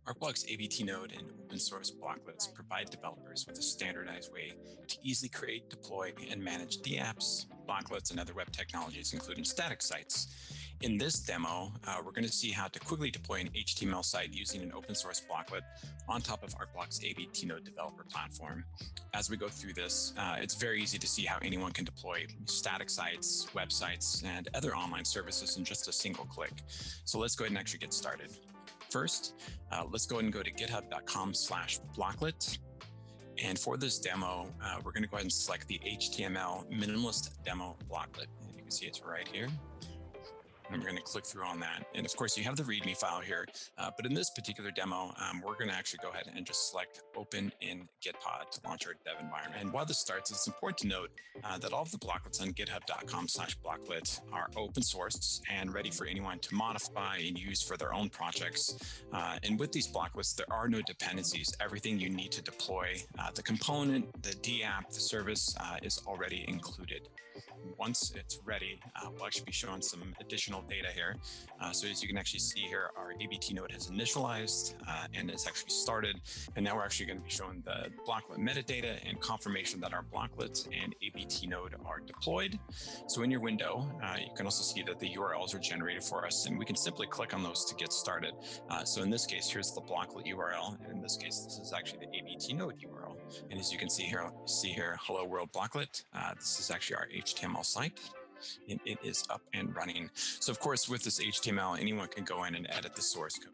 ArcBlock's ABT node and open source blocklets provide developers with a standardized way to easily create, deploy, and manage dApps, blocklets, and other web technologies, including static sites. In this demo, we're going to see how to quickly deploy an HTML site using an open source blocklet on top of ArcBlock's ABT node developer platform. As we go through this, it's very easy to see how anyone can deploy static sites, websites, and other online services in just a single click. So let's go ahead and actually get started. First, let's go ahead and go to github.com/blocklet. And for this demo, we're going to go ahead and select the HTML minimalist demo blocklet. And you can see it's right here. And we're going to click through on that. And of course, you have the README file here. But in this particular demo, we're going to actually go ahead and just select Open in Gitpod to launch our dev environment. And while this starts, it's important to note that all of the blocklets on github.com/blocklet are open source and ready for anyone to modify and use for their own projects. And with these blocklets, there are no dependencies. Everything you need to deploy, the component, the dApp, the service is already included. Once it's ready, we'll actually be showing some additional data here. So as you can actually see here, our ABT node has initialized and it's actually started. And now we're actually going to be showing the blocklet metadata and confirmation that our blocklet and ABT node are deployed. So in your window, you can also see that the URLs are generated for us, and we can simply click on those to get started. So in this case, here's the blocklet URL. And in this case, this is actually the ABT node URL. And as you can see here, hello world blocklet. This is actually our HTML site. And it is up and running. So of course, with this HTML, anyone can go in and edit the source code.